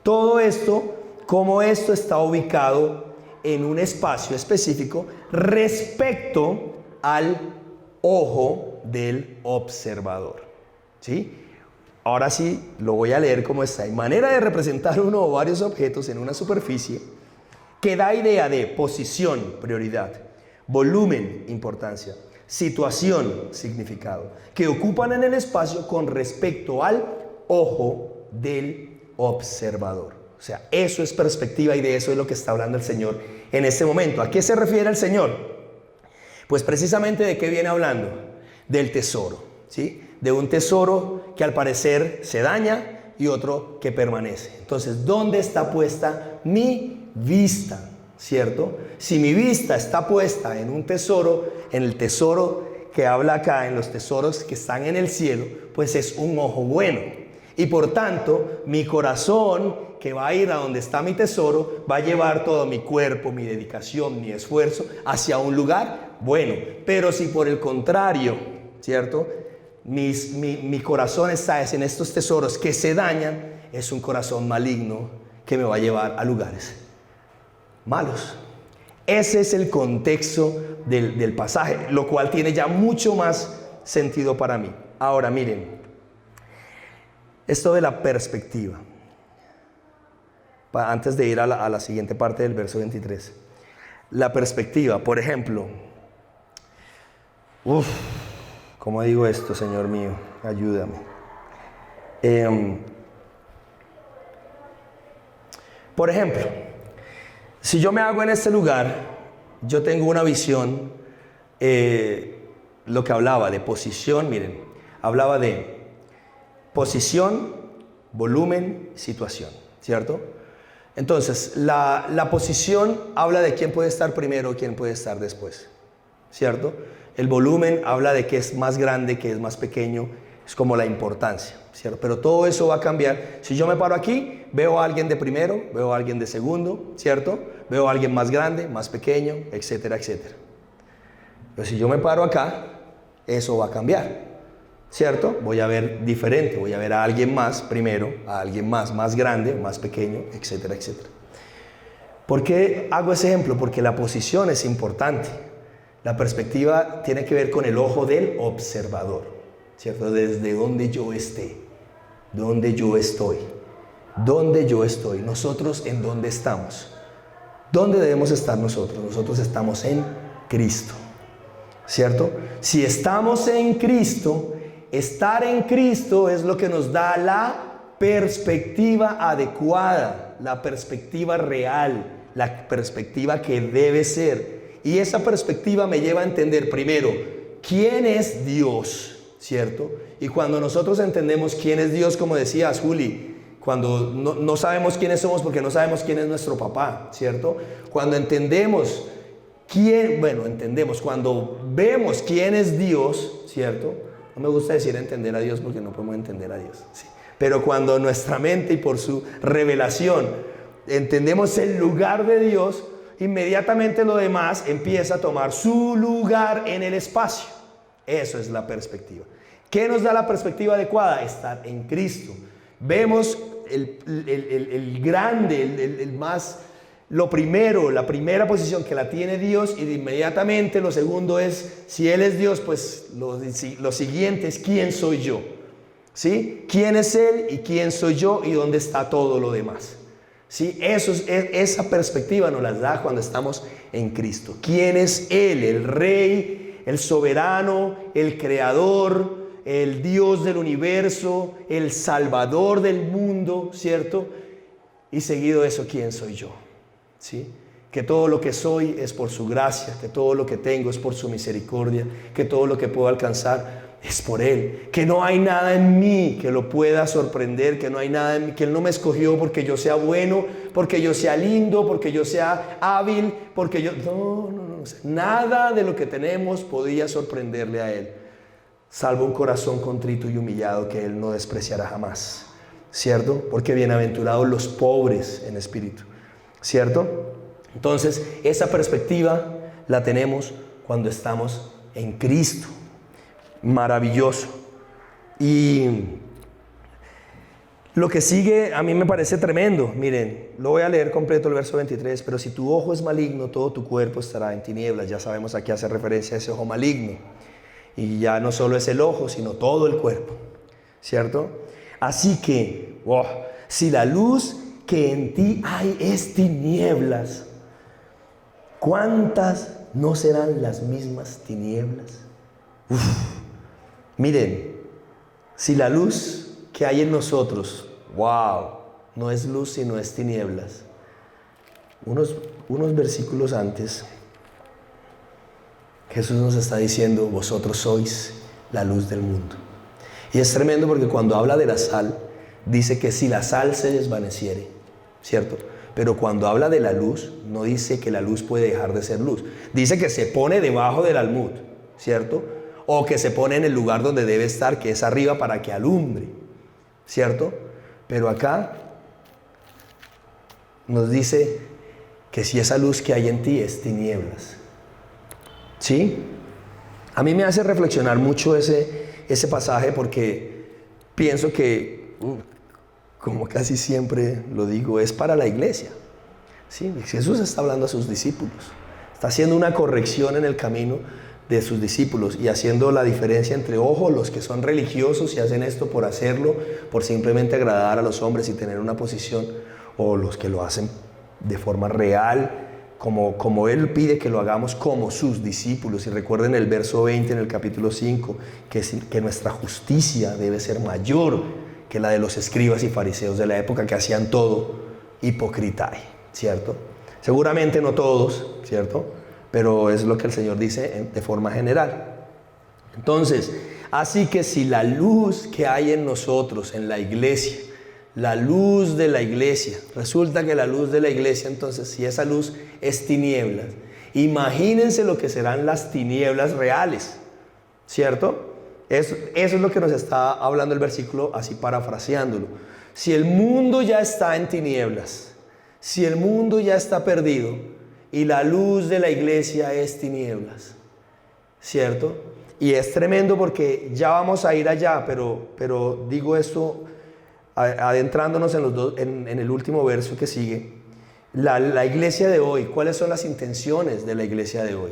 Todo esto, cómo esto está ubicado en un espacio específico respecto al ojo del observador, ¿sí? Ahora sí, lo voy a leer como está. Hay manera de representar uno o varios objetos en una superficie que da idea de posición, prioridad, volumen, importancia, situación, significado, que ocupan en el espacio con respecto al ojo del observador. O sea, eso es perspectiva y de eso es lo que está hablando el Señor en este momento. ¿A qué se refiere el Señor? Pues precisamente de qué viene hablando. Del tesoro, ¿sí? De un tesoro que al parecer se daña y otro que permanece. Entonces, ¿dónde está puesta mi vista? ¿Cierto? Si mi vista está puesta en un tesoro, en el tesoro que habla acá, en los tesoros que están en el cielo, pues es un ojo bueno. Y por tanto, mi corazón que va a ir a donde está mi tesoro, va a llevar todo mi cuerpo, mi dedicación, mi esfuerzo hacia un lugar bueno. Pero si por el contrario, ¿cierto? Mi corazón está en estos tesoros que se dañan, es un corazón maligno que me va a llevar a lugares malos. Ese es el contexto del pasaje, lo cual tiene ya mucho más sentido para mí. Ahora miren, esto de la perspectiva. Antes de ir a la siguiente parte del verso 23. La perspectiva, por ejemplo. ¿Cómo digo esto, Señor mío? Ayúdame. Por ejemplo, si yo me hago en este lugar, yo tengo una visión, lo que hablaba de posición, miren, hablaba de posición, volumen, situación, ¿cierto? Entonces, la posición habla de quién puede estar primero, quién puede estar después, ¿cierto? El volumen habla de qué es más grande, qué es más pequeño, es como la importancia, ¿cierto? Pero todo eso va a cambiar. Si yo me paro aquí, veo a alguien de primero, veo a alguien de segundo, ¿cierto? Veo a alguien más grande, más pequeño, etcétera, etcétera. Pero si yo me paro acá, eso va a cambiar, ¿cierto? Voy a ver diferente, voy a ver a alguien más primero, a alguien más grande, más pequeño, etcétera, etcétera. ¿Por qué hago ese ejemplo? Porque la posición es importante. La perspectiva tiene que ver con el ojo del observador, ¿cierto? Desde donde yo esté, donde yo estoy, nosotros en dónde estamos. ¿Dónde debemos estar nosotros? Nosotros estamos en Cristo, ¿cierto? Si estamos en Cristo, estar en Cristo es lo que nos da la perspectiva adecuada, la perspectiva real, la perspectiva que debe ser. Y esa perspectiva me lleva a entender primero quién es Dios, ¿cierto? Y cuando nosotros entendemos quién es Dios, como decías, Juli, cuando no sabemos quiénes somos porque no sabemos quién es nuestro papá, ¿cierto? Cuando entendemos Bueno, entendemos, cuando vemos quién es Dios, ¿cierto? No me gusta decir entender a Dios porque no podemos entender a Dios, ¿sí? Pero cuando nuestra mente y por su revelación entendemos el lugar de Dios, inmediatamente lo demás empieza a tomar su lugar en el espacio. Eso es la perspectiva. ¿Qué nos da la perspectiva adecuada? Estar en Cristo. Vemos el grande, el más, lo primero, la primera posición que la tiene Dios, y inmediatamente lo segundo es, si Él es Dios, pues lo siguiente es, ¿quién soy yo? ¿Sí? ¿Quién es Él y quién soy yo y dónde está todo lo demás? ¿Sí? Esa perspectiva nos la da cuando estamos en Cristo. ¿Quién es Él? El Rey, el soberano, el creador, el Dios del universo, el Salvador del mundo, ¿cierto? Y seguido de eso, ¿quién soy yo? ¿Sí? Que todo lo que soy es por su gracia, que todo lo que tengo es por su misericordia, que todo lo que puedo alcanzar es por Él, que no hay nada en mí que lo pueda sorprender, que no hay nada en mí, que Él no me escogió porque yo sea bueno, porque yo sea lindo, porque yo sea hábil, porque yo... No, nada de lo que tenemos podía sorprenderle a Él, salvo un corazón contrito y humillado que Él no despreciará jamás, ¿cierto? Porque bienaventurados los pobres en espíritu, ¿cierto? Entonces, esa perspectiva la tenemos cuando estamos en Cristo. Maravilloso. Y lo que sigue a mí me parece tremendo. Miren, lo voy a leer completo el verso 23. Pero si tu ojo es maligno, todo tu cuerpo estará en tinieblas. Ya sabemos, aquí hace referencia a ese ojo maligno. Y ya no solo es el ojo, sino todo el cuerpo, ¿cierto? Así que, si la luz que en ti hay es tinieblas, ¿cuántas no serán las mismas tinieblas? Miren, si la luz que hay en nosotros, no es luz sino es tinieblas. Unos versículos antes, Jesús nos está diciendo, vosotros sois la luz del mundo. Y es tremendo porque cuando habla de la sal, dice que si la sal se desvaneciere, ¿cierto? Pero cuando habla de la luz, no dice que la luz puede dejar de ser luz. Dice que se pone debajo del almud, ¿cierto? O que se pone en el lugar donde debe estar, que es arriba, para que alumbre, ¿cierto? Pero acá nos dice que si esa luz que hay en ti es tinieblas, ¿sí? A mí me hace reflexionar mucho ese pasaje porque pienso que, como casi siempre lo digo, es para la iglesia, ¿sí? Jesús está hablando a sus discípulos, está haciendo una corrección en el camino de sus discípulos y haciendo la diferencia entre, los que son religiosos y hacen esto por hacerlo, por simplemente agradar a los hombres y tener una posición, o los que lo hacen de forma real, como Él pide que lo hagamos como sus discípulos. Y recuerden el verso 20 en el capítulo 5, que nuestra justicia debe ser mayor que la de los escribas y fariseos de la época, que hacían todo hipocritae, ¿cierto? Seguramente no todos, ¿cierto? Pero es lo que el Señor dice de forma general. Entonces, así que si la luz que hay en nosotros, en la iglesia, la luz de la iglesia, resulta que la luz de la iglesia, entonces, si esa luz es tinieblas, imagínense lo que serán las tinieblas reales, ¿cierto? Eso es lo que nos está hablando el versículo, así parafraseándolo. Si el mundo ya está en tinieblas, si el mundo ya está perdido, y la luz de la iglesia es tinieblas, ¿cierto? Y es tremendo porque ya vamos a ir allá, pero digo esto adentrándonos en el último verso que sigue. La iglesia de hoy, ¿cuáles son las intenciones de la iglesia de hoy?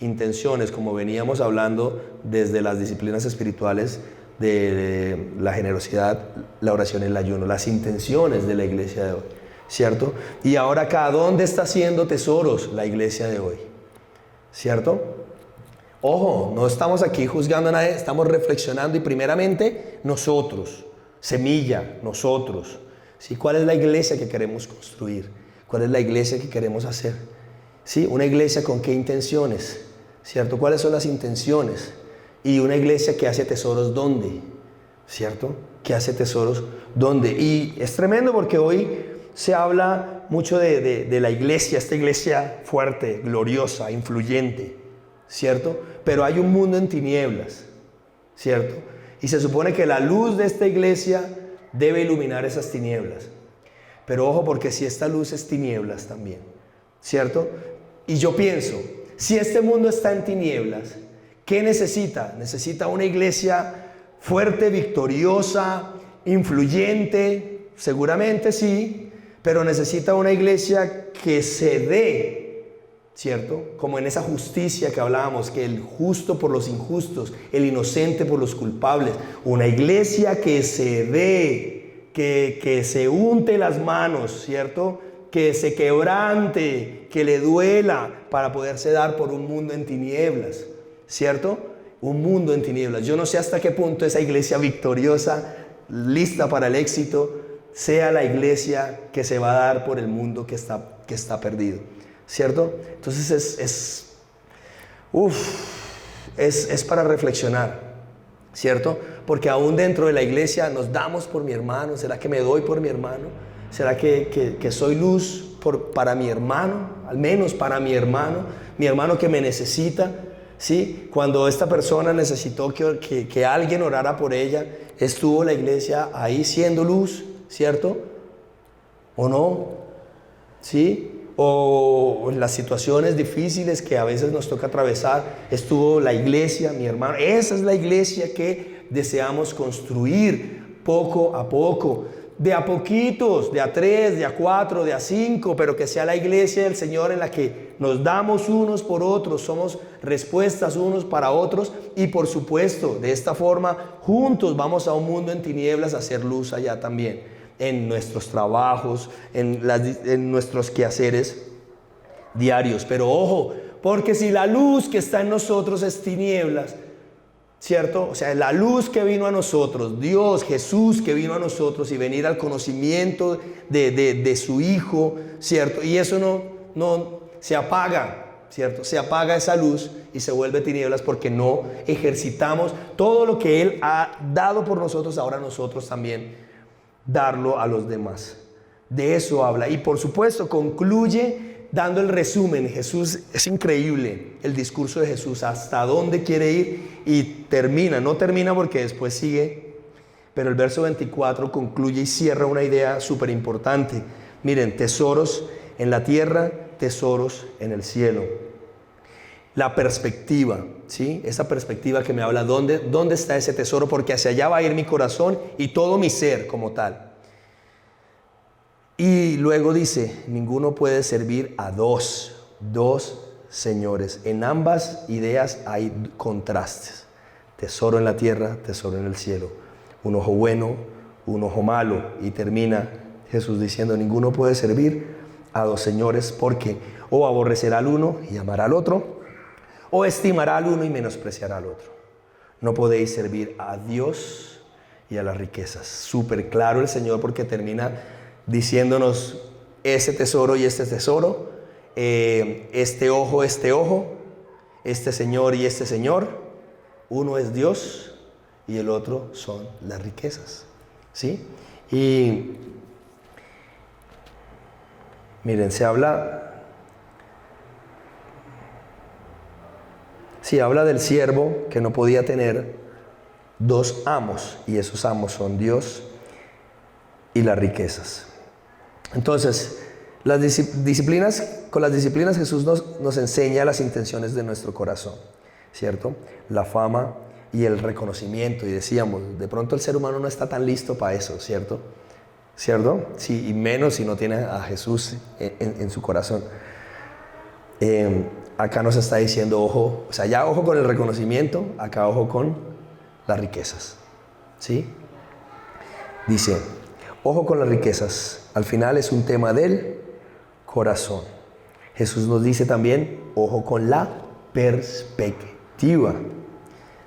Intenciones, como veníamos hablando desde las disciplinas espirituales de la generosidad, la oración y el ayuno, las intenciones de la iglesia de hoy, ¿cierto? Y ahora acá, ¿dónde está haciendo tesoros la iglesia de hoy? ¿Cierto? Ojo, no estamos aquí juzgando a nadie, estamos reflexionando y primeramente nosotros, semilla, nosotros, ¿sí? ¿Cuál es la iglesia que queremos construir? ¿Cuál es la iglesia que queremos hacer? ¿Sí? Una iglesia con qué intenciones, ¿cierto? ¿Cuáles son las intenciones? Y una iglesia que hace tesoros, ¿dónde? ¿Cierto? Que hace tesoros, ¿dónde? Y es tremendo porque hoy se habla mucho de la iglesia, esta iglesia fuerte, gloriosa, influyente, ¿cierto? Pero hay un mundo en tinieblas, ¿cierto? Y se supone que la luz de esta iglesia debe iluminar esas tinieblas. Pero ojo, porque si esta luz es tinieblas también, ¿cierto? Y yo pienso, si este mundo está en tinieblas, ¿qué necesita? Necesita una iglesia fuerte, victoriosa, influyente, seguramente sí, pero necesita una iglesia que se dé, ¿cierto? Como en esa justicia que hablábamos, que el justo por los injustos, el inocente por los culpables. Una iglesia que se dé, que se unte las manos, ¿cierto? Que se quebrante, que le duela para poderse dar por un mundo en tinieblas, ¿cierto? Un mundo en tinieblas. Yo no sé hasta qué punto esa iglesia victoriosa, lista para el éxito, sea la iglesia que se va a dar por el mundo que está perdido, ¿cierto? Entonces es para reflexionar, ¿cierto? Porque aún dentro de la iglesia nos damos por mi hermano. ¿Será que me doy por mi hermano? ¿Será que soy luz para mi hermano? Al menos para mi hermano que me necesita, ¿sí? Cuando esta persona necesitó que alguien orara por ella, estuvo la iglesia ahí siendo luz, ¿cierto? ¿O no? ¿Sí? O en las situaciones difíciles que a veces nos toca atravesar, estuvo la iglesia, mi hermano. Esa es la iglesia que deseamos construir poco a poco, de a poquitos, de a 3, de a 4, de a 5, pero que sea la iglesia del Señor en la que nos damos unos por otros, somos respuestas unos para otros, y por supuesto, de esta forma, juntos vamos a un mundo en tinieblas a hacer luz allá también, en nuestros trabajos, en nuestros quehaceres diarios. Pero ojo, porque si la luz que está en nosotros es tinieblas, ¿cierto? O sea, la luz que vino a nosotros, Dios, Jesús que vino a nosotros y venir al conocimiento de su Hijo, ¿cierto? Y eso no se apaga, ¿cierto? Se apaga esa luz y se vuelve tinieblas porque no ejercitamos todo lo que Él ha dado por nosotros, ahora nosotros también darlo a los demás. De eso habla. Y por supuesto concluye dando el resumen. Jesús, es increíble el discurso de Jesús, hasta dónde quiere ir, y no termina porque después sigue, pero el verso 24 concluye y cierra una idea súper importante. Miren, tesoros en la tierra, tesoros en el cielo. La perspectiva, ¿sí? Esa perspectiva que me habla, ¿dónde está ese tesoro? Porque hacia allá va a ir mi corazón y todo mi ser como tal. Y luego dice, ninguno puede servir a dos señores. En ambas ideas hay contrastes. Tesoro en la tierra, tesoro en el cielo. Un ojo bueno, un ojo malo. Y termina Jesús diciendo, ninguno puede servir a dos señores, porque o aborrecerá al uno y amará al otro, o estimará al uno y menospreciará al otro. No podéis servir a Dios y a las riquezas. Súper claro el Señor, porque termina diciéndonos ese tesoro y este tesoro, este ojo, este señor y este señor. Uno es Dios y el otro son las riquezas, ¿sí? Y miren, habla del siervo que no podía tener dos amos, y esos amos son Dios y las riquezas. Entonces, con las disciplinas Jesús nos enseña las intenciones de nuestro corazón, ¿cierto? La fama y el reconocimiento. Y decíamos, de pronto el ser humano no está tan listo para eso, ¿cierto? ¿Cierto? Sí, y menos si no tiene a Jesús en su corazón. Acá nos está diciendo, ojo, o sea, ya ojo con el reconocimiento, acá ojo con las riquezas, ¿sí? Dice, ojo con las riquezas. Al final es un tema del corazón. Jesús nos dice también, ojo con la perspectiva.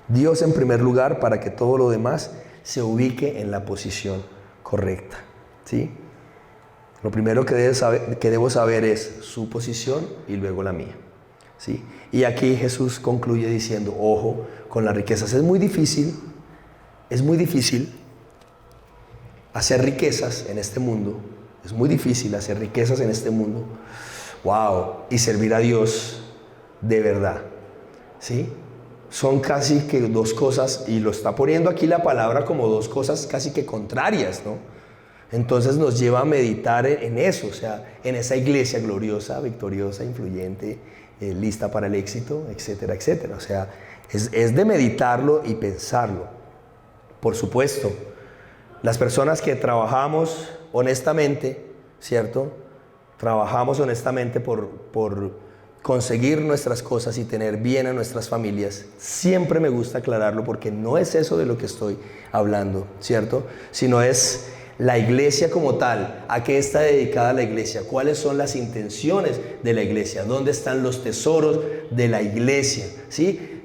Dios en primer lugar, para que todo lo demás se ubique en la posición correcta, ¿sí? Lo primero que debo saber es su posición y luego la mía, ¿sí? Y aquí Jesús concluye diciendo, ojo con las riquezas. Es muy difícil hacer riquezas en este mundo Es muy difícil hacer riquezas en este mundo. ¡Wow! Y servir a Dios de verdad. ¿Sí? Son casi que dos cosas, y lo está poniendo aquí la palabra como dos cosas casi que contrarias, ¿no? Entonces nos lleva a meditar en eso, o sea, en esa iglesia gloriosa, victoriosa, influyente, lista para el éxito, etcétera, etcétera. O sea, es de meditarlo y pensarlo. Por supuesto, las personas que trabajamos honestamente, ¿cierto? Trabajamos honestamente por conseguir nuestras cosas y tener bien a nuestras familias. Siempre me gusta aclararlo porque no es eso de lo que estoy hablando, ¿cierto? Sino es la iglesia como tal. ¿A qué está dedicada la iglesia? ¿Cuáles son las intenciones de la iglesia? ¿Dónde están los tesoros de la iglesia? ¿Sí?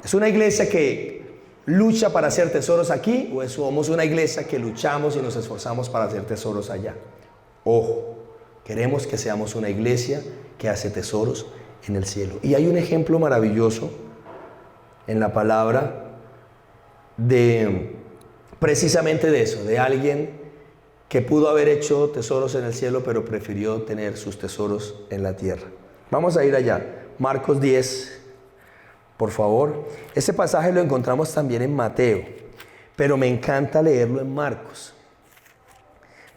¿Es una iglesia que lucha para hacer tesoros aquí o somos una iglesia que luchamos y nos esforzamos para hacer tesoros allá? Ojo, queremos que seamos una iglesia que hace tesoros en el cielo. Y hay un ejemplo maravilloso en la palabra de precisamente de eso, de alguien que pudo haber hecho tesoros en el cielo, pero prefirió tener sus tesoros en la tierra. Vamos a ir allá. Marcos 10, por favor. Este pasaje lo encontramos también en Mateo, pero me encanta leerlo en Marcos.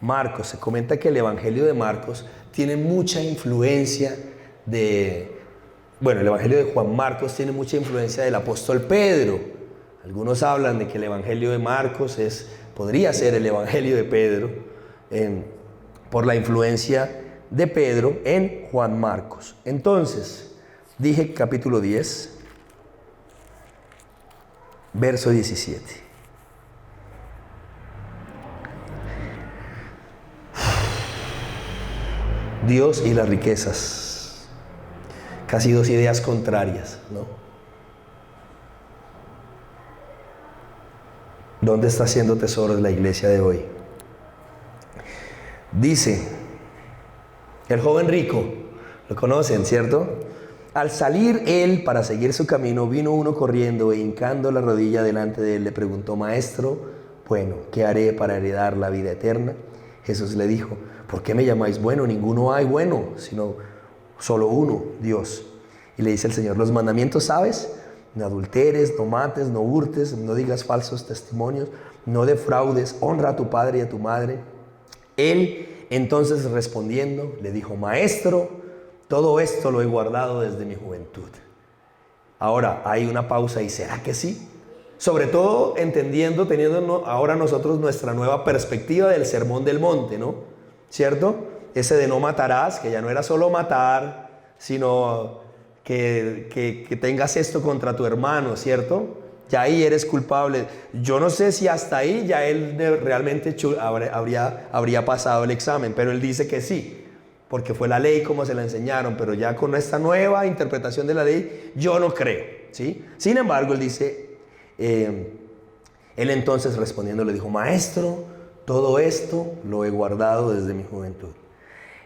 Marcos, se comenta que el Evangelio de Marcos tiene mucha influencia el Evangelio de Juan Marcos tiene mucha influencia del apóstol Pedro. Algunos hablan de que el Evangelio de Marcos podría ser el Evangelio de Pedro, por la influencia de Pedro en Juan Marcos. Entonces, dije capítulo 10, verso 17. Dios y las riquezas. Casi dos ideas contrarias, ¿no? ¿Dónde está haciendo tesoros la iglesia de hoy? Dice, el joven rico, lo conocen, ¿cierto? Al salir él para seguir su camino, vino uno corriendo e hincando la rodilla delante de él, le preguntó: Maestro, bueno, ¿qué haré para heredar la vida eterna? Jesús le dijo: ¿por qué me llamáis bueno? Ninguno hay bueno, sino solo uno, Dios. Y le dice el Señor: los mandamientos sabes: no adulteres, no mates, no hurtes, no digas falsos testimonios, no defraudes, honra a tu padre y a tu madre. Él entonces respondiendo le dijo: Maestro, todo esto lo he guardado desde mi juventud. Ahora hay una pausa y ¿será que sí? Sobre todo entendiendo, teniendo ahora nosotros nuestra nueva perspectiva del Sermón del Monte, ¿no? ¿Cierto? Ese de no matarás, que ya no era solo matar, sino que tengas esto contra tu hermano, ¿cierto? Ya ahí eres culpable. Yo no sé si hasta ahí ya él realmente habría pasado el examen, pero él dice que sí, porque fue la ley como se la enseñaron, pero ya con esta nueva interpretación de la ley, yo no creo, ¿sí? Sin embargo, él dice, él entonces respondiendo le dijo: Maestro, todo esto lo he guardado desde mi juventud.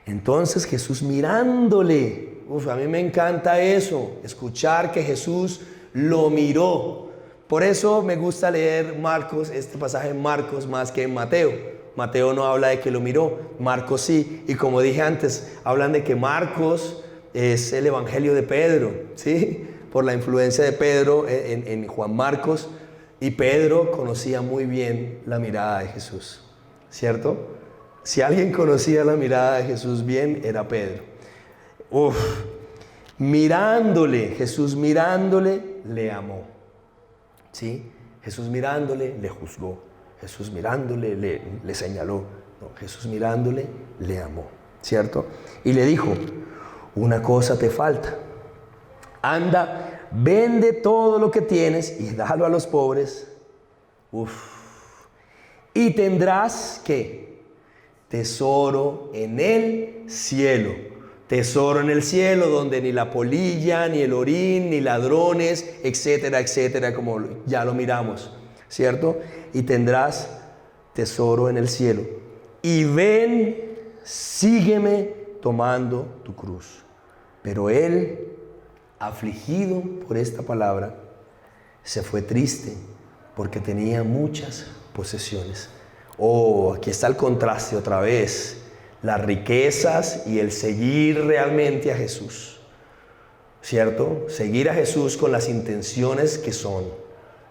Entonces Jesús mirándole, a mí me encanta eso, escuchar que Jesús lo miró. Por eso me gusta leer Marcos, este pasaje en Marcos más que en Mateo. Mateo no habla de que lo miró, Marcos sí. Y como dije antes, hablan de que Marcos es el Evangelio de Pedro, ¿sí? Por la influencia de Pedro en Juan Marcos. Y Pedro conocía muy bien la mirada de Jesús, ¿cierto? Si alguien conocía la mirada de Jesús bien, era Pedro. Mirándole, Jesús mirándole, le amó. ¿Sí? Jesús mirándole, le juzgó. Jesús mirándole, le señaló. No, Jesús mirándole, le amó. ¿Cierto? Y le dijo: una cosa te falta. Anda, vende todo lo que tienes y dalo a los pobres. Y tendrás, ¿qué? Tesoro en el cielo. Tesoro en el cielo donde ni la polilla, ni el orín, ni ladrones, etcétera, etcétera, como ya lo miramos, ¿cierto? Y tendrás tesoro en el cielo. Y ven, sígueme tomando tu cruz. Pero él, afligido por esta palabra, se fue triste porque tenía muchas posesiones. Aquí está el contraste otra vez. las riquezas y el seguir realmente a Jesús, ¿cierto? Seguir a Jesús con las intenciones que son,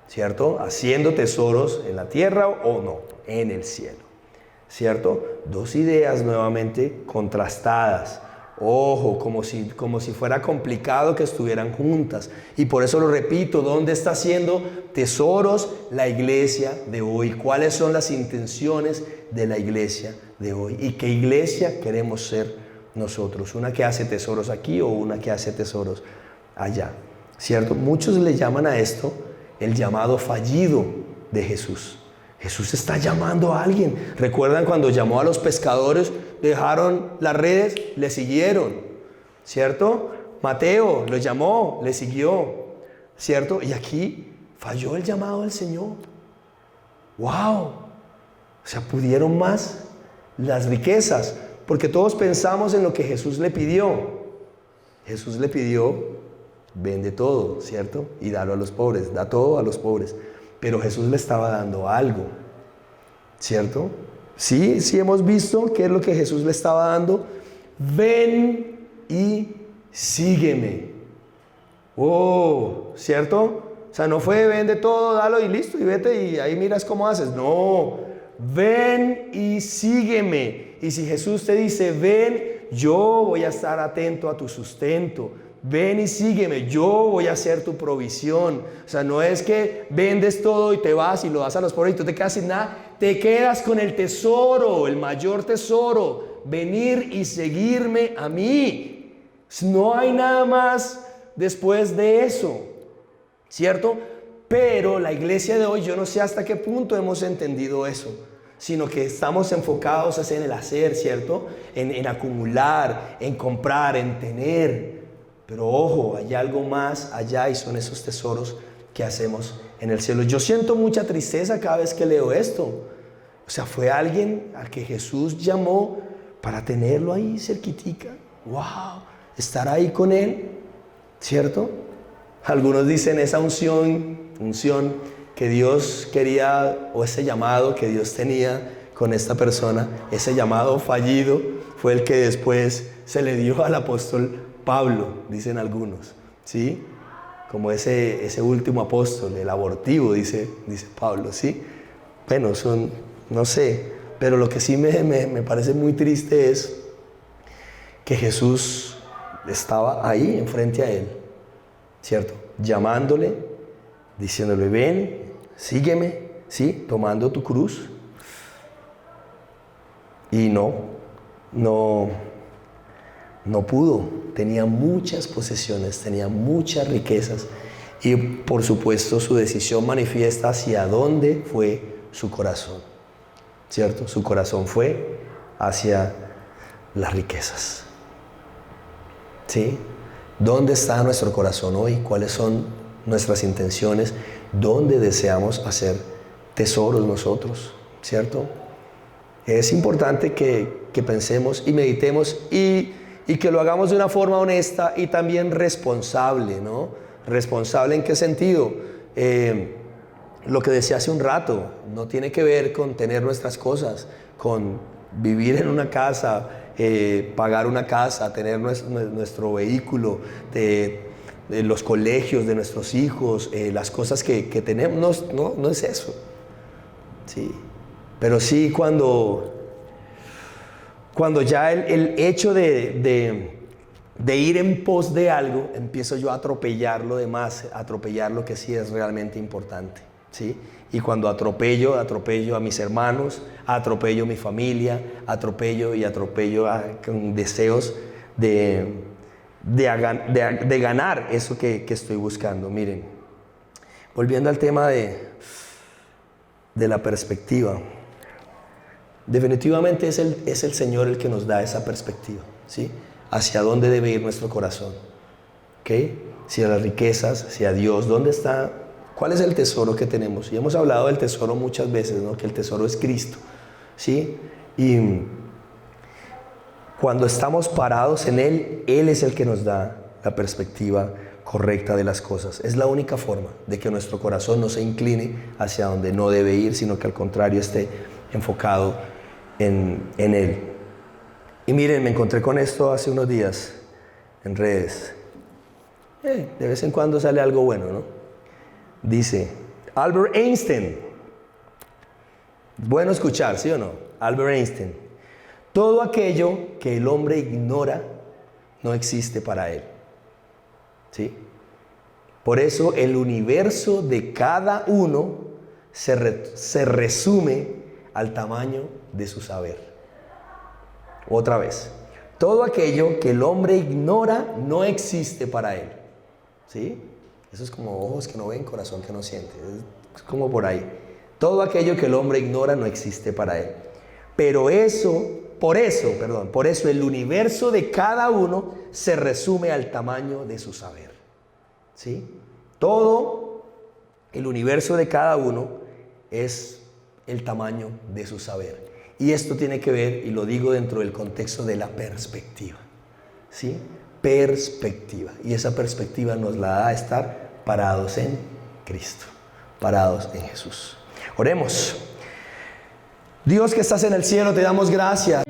¿cierto? Haciendo tesoros en la tierra o no, en el cielo, ¿cierto? Dos ideas nuevamente contrastadas. Ojo, como si fuera complicado que estuvieran juntas. Y por eso lo repito, ¿dónde está haciendo tesoros la iglesia de hoy? ¿Cuáles son las intenciones de la iglesia de hoy? ¿Y qué iglesia queremos ser nosotros? ¿Una que hace tesoros aquí o una que hace tesoros allá? ¿Cierto? Muchos le llaman a esto el llamado fallido de Jesús. Jesús está llamando a alguien. ¿Recuerdan cuando llamó a los pescadores? Dejaron las redes, le siguieron, ¿cierto? Mateo lo llamó, le siguió, ¿cierto? Y aquí falló el llamado del Señor. ¡Wow! O sea, pudieron más las riquezas, porque todos pensamos en lo que Jesús le pidió. Jesús le pidió, vende todo, ¿cierto? Y dalo a los pobres, da todo a los pobres. Pero Jesús le estaba dando algo, ¿cierto? Sí hemos visto qué es lo que Jesús le estaba dando. Ven y sígueme. Oh, ¿cierto? O sea, no fue vende todo, dalo y listo, y vete y ahí miras cómo haces. No, ven y sígueme. Y si Jesús te dice, ven, yo voy a estar atento a tu sustento. Ven y sígueme, yo voy a hacer tu provisión. O sea, no es que vendes todo y te vas y lo das a los pobres y tú te quedas sin nada. Te quedas con el tesoro, el mayor tesoro. Venir y seguirme a mí. No hay nada más después de eso, ¿cierto? Pero la iglesia de hoy, yo no sé hasta qué punto hemos entendido eso, sino que estamos enfocados en el hacer, ¿cierto? En acumular, en comprar, en tener. Pero ojo, hay algo más allá y son esos tesoros que hacemos en el cielo. Yo siento mucha tristeza cada vez que leo esto. O sea, fue alguien al que Jesús llamó para tenerlo ahí cerquitica. ¡Wow! Estar ahí con él, ¿cierto? Algunos dicen esa unción que Dios quería, o ese llamado que Dios tenía con esta persona, ese llamado fallido, fue el que después se le dio al apóstol Pablo, dicen algunos, ¿sí? Como ese último apóstol, el abortivo, dice Pablo, ¿sí? Bueno, no sé, pero lo que sí me parece muy triste es que Jesús estaba ahí enfrente a él, ¿cierto? Llamándole, diciéndole, ven, sígueme, ¿sí? Tomando tu cruz. Y no pudo. Tenía muchas posesiones, tenía muchas riquezas y por supuesto su decisión manifiesta hacia dónde fue su corazón, ¿cierto? Su corazón fue hacia las riquezas, ¿sí? ¿Dónde está nuestro corazón hoy? ¿Cuáles son nuestras intenciones? ¿Dónde deseamos hacer tesoros nosotros? ¿Cierto? Es importante que pensemos y meditemos y que lo hagamos de una forma honesta y también responsable, ¿no? ¿Responsable en qué sentido? Lo que decía hace un rato, no tiene que ver con tener nuestras cosas, con vivir en una casa, pagar una casa, tener nuestro vehículo, de los colegios de nuestros hijos, las cosas que tenemos, no es eso, ¿sí? Pero sí cuando ya el hecho de ir en pos de algo, empiezo yo a atropellar lo demás, atropellar lo que sí es realmente importante, ¿sí? Y cuando atropello a mis hermanos, atropello a mi familia, atropello con deseos de ganar eso que estoy buscando. Miren, volviendo al tema de la perspectiva. Definitivamente es el Señor el que nos da esa perspectiva, ¿sí? Hacia dónde debe ir nuestro corazón, ¿ok? Si a las riquezas, si a Dios, ¿dónde está? ¿Cuál es el tesoro que tenemos? Y hemos hablado del tesoro muchas veces, ¿no? Que el tesoro es Cristo, ¿sí? Y cuando estamos parados en Él, Él es el que nos da la perspectiva correcta de las cosas. Es la única forma de que nuestro corazón no se incline hacia donde no debe ir, sino que al contrario esté enfocado en Él. Y miren, me encontré con esto hace unos días en redes. De vez en cuando sale algo bueno, ¿no? Dice, Albert Einstein. Bueno escuchar, ¿sí o no? Albert Einstein. Todo aquello que el hombre ignora no existe para él. ¿Sí? Por eso el universo de cada uno se resume al tamaño de su saber. Otra vez. Todo aquello que el hombre ignora no existe para él. ¿Sí? Eso es como ojos que no ven, corazón que no siente. Es como por ahí. Todo aquello que el hombre ignora no existe para él. Pero por eso el universo de cada uno se resume al tamaño de su saber. ¿Sí? Todo el universo de cada uno es el tamaño de su saber. Y esto tiene que ver, y lo digo dentro del contexto de la perspectiva. ¿Sí? Perspectiva. Y esa perspectiva nos la da estar parados en Cristo, parados en Jesús. Oremos. Dios que estás en el cielo, te damos gracias.